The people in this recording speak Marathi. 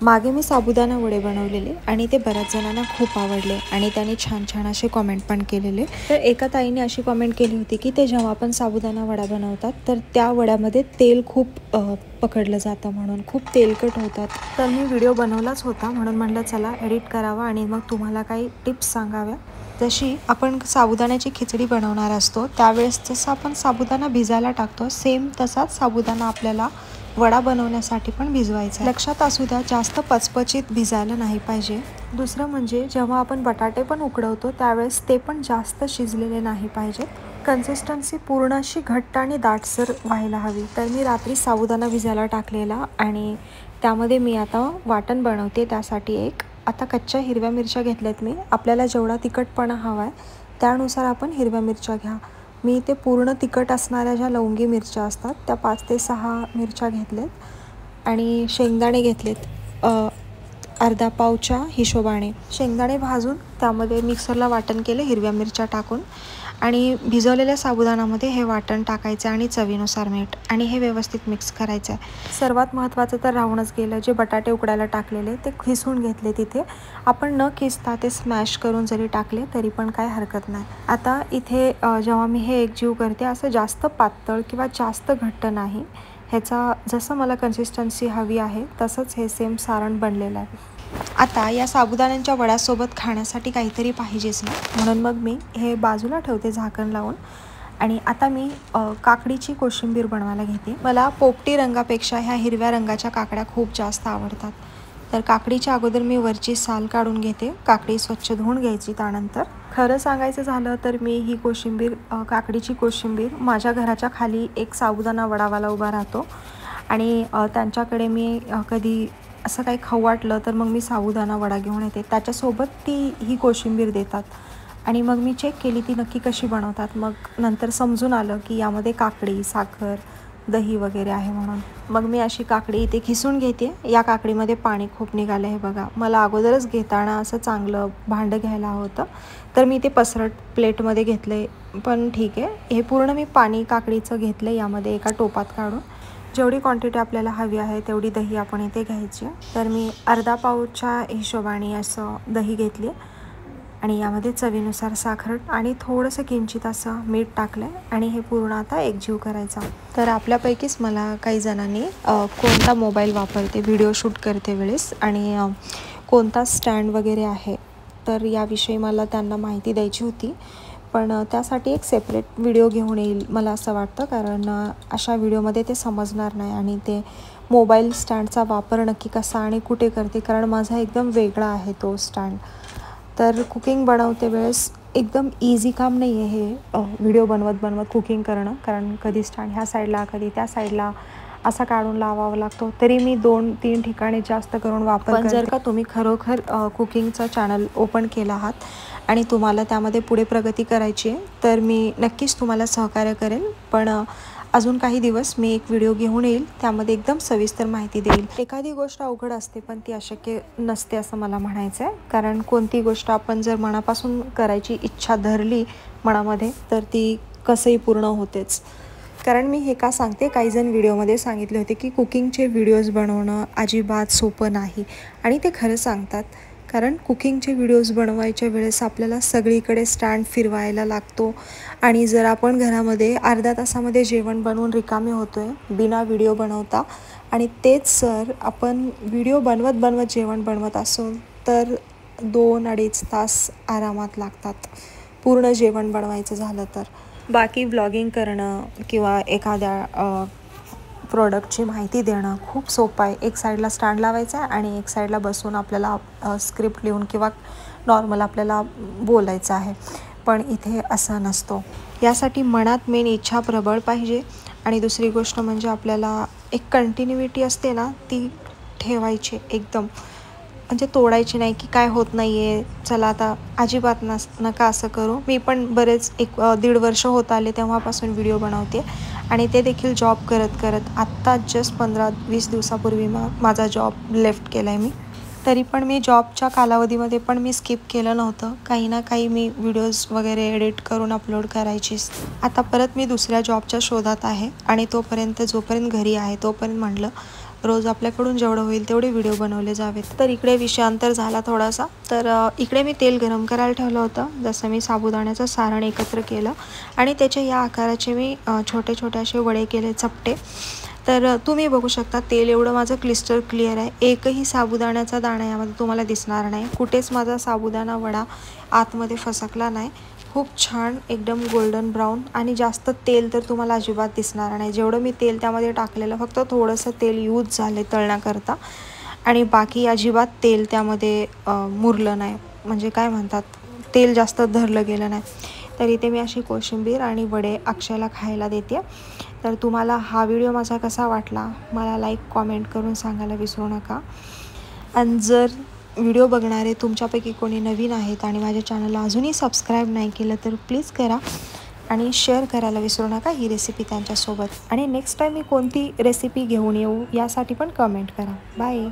मागे मी साबुदाणा वडे बनवलेले आणि ते बऱ्याच जणांना खूप आवडले आणि त्यांनी छान छान असे कमेंट पण केलेले। तर एका ताईने अशी कमेंट केली होती की ते जेव्हा आपण साबुदाणा वडा बनवतात तर त्या वड्यामध्ये तेल खूप पकडलं जातं, म्हणून खूप तेलकट होतात। तर मी व्हिडिओ बनवलाच होता म्हणून म्हटलं चला एडिट करावा आणि मग तुम्हाला काही टिप्स सांगाव्या। जशी आपण साबुदाण्याची खिचडी बनवणार असतो त्यावेळेस जसं आपण साबुदाणा भिजायला टाकतो सेम तसाच साबुदाणा आपल्याला वडा बनवण्यासाठी पण भिजवायचा। लक्षात असू द्या जास्त पचपचीत भिजायला नाही पाहिजे। दुसरं म्हणजे जेव्हा आपण बटाटे पण उकडवतो त्यावेळेस ते पण जास्त शिजलेले नाही पाहिजे। कन्सिस्टन्सी पूर्ण अशी घट्ट आणि दाटसर व्हायला हवी। तर मी रात्री साबुदाणा भिजायला टाकलेला आणि त्यामध्ये मी आता वाटण बनवते। त्यासाठी आता कच्च्या हिरव्या मिरच्या घेतल्यात मी। आपल्याला जेवढा तिखटपणा हवा आहे त्यानुसार आपण हिरव्या मिरच्या घ्या। मी ते पूर्ण तिखट असणाऱ्या ज्या लवंगी मिरच्या असतात त्या 5 ते 6 मिरच्या घेतलेत आणि शेंगदाणे घेतलेत अर्धा पावच्या हिशोबाने। शेंगदाणे भाजून त्यामध्ये मिक्सरला वाटण केले हिरव्या मिरच्या टाकून आणि भिजवलेल्या साबुदाण्यामध्ये हे वाटण टाकायचं आणि चवीनुसार मीठ आणि हे व्यवस्थित मिक्स करायचं आहे। सर्वात महत्त्वाचं तर राहूनच गेलं, जे बटाटे उकडायला टाकलेले ते खिसून घेतले तिथे। आपण न खिसता ते स्मॅश करून जरी टाकले तरी पण काय हरकत नाही। आता इथे जेव्हा मी हे एकजीव करते असं जास्त पातळ किंवा जास्त घट्ट नाही, ह्याचा जसं मला कन्सिस्टन्सी हवी आहे तसंच हे सेम सारण बनलेलं आहे। आता या साबुदाण्यांच्या वड्यासोबत खाण्यासाठी काहीतरी पाहिजेच ना, म्हणून मग मी हे बाजूला ठेवते झाकण लावून आणि आता मी काकडीची कोशिंबीर बनवायला घेते। मला पोपटी रंगापेक्षा ह्या हिरव्या रंगाच्या काकड्या खूप जास्त आवडतात। तर काकडीच्या अगोदर मी वरची साल काढून घेते। काकडी स्वच्छ धुवून घ्यायची। त्यानंतर खरं सांगायचं झालं तर मी ही कोशिंबीर काकडीची कोशिंबीर माझ्या घराच्या खाली एक साबुदाणा वडावाला उभा राहतो आणि त्यांच्याकडे मी कधी असं काही खाऊ वाटलं तर मग मी साबुदाणा वडा घेऊन येते, त्याच्यासोबत ही कोशिंबीर देतात आणि मग मी चेक केली ती नक्की कशी बनवतात। मग नंतर समजून आलं की यामध्ये काकडी, साखर, दही वगैरे आहे म्हणून। मग मी अशी काकडी इथे खिसून घेते। या काकडीमध्ये पाणी खूप निघालं आहे बघा। मला अगोदरच घेताना असं चांगलं भांडं घ्यायला होतं तर मी ते पसरट प्लेटमध्ये घेतले, पण ठीक आहे। हे पूर्ण मी पाणी काकडीचं घेतलं यामध्ये एका टोपात काढून। जेवढी क्वांटिटी आपल्याला हवी आहे तेवढी दही आपण इथे घ्यायची। तर मी अर्धा पावच्या हिशोबाने असं दही घेतली आणि यामध्ये चवीनुसार साखर आणि थोडंसं किंचित असं मीठ टाकलं आणि हे पूर्ण आता एकजीव करायचा। तर आपल्यापैकीच मला काही जणांनी कोणता मोबाईल वापरते व्हिडिओ शूट करते वेळेस आणि कोणता स्टँड वगैरे आहे तर याविषयी मला त्यांना माहिती द्यायची होती, पण त्यासाठी एक सेपरेट व्हिडिओ घेऊन येईल मला असं वाटतं, कारण अशा व्हिडिओमध्ये ते समजणार नाही आणि ते मोबाईल स्टँडचा वापर नक्की कसा आणि कुठे करते, कारण माझा एकदम वेगळा आहे तो स्टँड। तर कुकिंग बनवते वेळेस एकदम इझी काम नाही आहे हे व्हिडिओ बनवत कुकिंग करणं, कारण कधी स्टँड ह्या साईडला कधी त्या साईडला असा काढून लावावा लागतो। तरी मी 2-3 ठिकाणी जास्त करून वापर करते। पण जर का तुम्ही खरोखर कुकिंगचा चॅनल ओपन केला आहात आणि तुम्हाला त्यामध्ये पुढे प्रगती करायची आहे तर मी नक्कीच तुम्हाला सहकार्य करेल, पण अजून काही दिवस मी एक व्हिडिओ घेऊन येईल त्यामध्ये एकदम सविस्तर माहिती देईल। एखादी गोष्ट अवघड असते पण ती अशक्य नसते असं मला म्हणायचं आहे, कारण कोणती गोष्ट आपण जर मनापासून करायची इच्छा धरली मनामध्ये तर ती कसंही पूर्ण होतेच। कारण मी हे का सांगते, काही जण व्हिडिओमध्ये सांगितले होते की कुकिंगचे व्हिडिओज बनवणं अजिबात सोपं नाही आणि ते खरं सांगतात, कारण कुकिंगचे व्हिडिओज बनवायच्या वेळेस आपल्याला सगळीकडे स्टँड फिरवायला लागतो आणि जर आपण घरामध्ये अर्ध्या तासामध्ये जेवण बनवून रिकामे होतोय बिना व्हिडिओ बनवता आणि तेच जर आपण व्हिडिओ बनवत जेवण बनवत असो तर 2-2.5 तास आरामात लागतात पूर्ण जेवण बनवायचं झालं तर। बाकी व्लॉगिंग करणं किंवा एखाद्या प्रोडक्टची माहिती देणं खूप सोपं आहे। एक साईडला स्टँड लावायचा आणि एक साईडला बसून आपल्याला स्क्रिप्ट लिहून किंवा नॉर्मल आपल्याला बोलायचं आहे, पण इथे असं नसतो। यासाठी मनात मेन इच्छा प्रबळ पाहिजे आणि दुसरी गोष्ट म्हणजे आपल्याला एक कंटिन्युइटी असते ना ती ठेवायची एकदम, म्हणजे तोडायची नाही की काय होत नाही आहे चला आता अजिबात नका असं करू। मी पण बरेच 1-1.5 वर्ष होत आले तेव्हापासून व्हिडिओ बनवते आणि ते देखील जॉब करत आत्ता जस्ट 15-20 दिवसापूर्वी माझा जॉब लेफ्ट केला आहे मी। तरी पण मी जॉबच्या कालावधीमध्ये पण मी स्किप केलं नव्हतं, काही ना काही मी व्हिडिओज वगैरे एडिट करून अपलोड करायचीच। आता परत मी दुसऱ्या जॉबच्या शोधात आहे आणि जोपर्यंत घरी आहे तोपर्यंत म्हटलं रोज आपल्याकडून जेवढं होईल तेवढे व्हिडिओ बनवले जावेत. तर इकडे विषयांतर झाला थोडासा. तर इकडे मी तेल गरम करायला ठेवलं होतं. जसं मी साबुदाण्याचं सारण एकत्र केलं आणि त्याचे या आकाराचे मी छोटे छोटे असे वडे केले चपटे. तर तुम्ही बघू शकता तेल एवढं माझं क्लिस्टर क्लिअर आहे. एकही साबुदाण्याचा दाणा यामध्ये तुम्हाला दिसणार नाही. कुठेच माझा साबुदाणा वडा आतमध्ये फसकला नाही. खूप छान एकदम गोल्डन ब्राऊन आणि जास्त तेल तर तुम्हाला अजिबात दिसणार नाही. जेवढं मी तेल त्यामध्ये टाकलेलं फक्त थोडंसं तेल यूज झाले तळण्याकरता आणि बाकी अजिबात तेल त्यामध्ये मुरलं नाही. म्हणजे काय म्हणतात तेल जास्त धरलं गेलं नाही. तर इथे मी अशी कोशिंबीर आणि वडे अक्षयला खायला देते. तर तुम्हाला हा व्हिडिओ माझा कसा वाटला मला लाईक कॉमेंट करून सांगायला विसरू नका. आणि जर व्हिडिओ बघणारे तुमच्यापैकी कोणी नवीन आहेत आणि माझ्या चॅनलला अजूनही सबस्क्राईब नाही केलं तर प्लीज करा आणि शेअर करायला विसरू नका ही रेसिपी त्यांच्यासोबत. आणि नेक्स्ट टाईम मी कोणती रेसिपी घेऊन येऊ यासाठी पण कमेंट करा. बाय.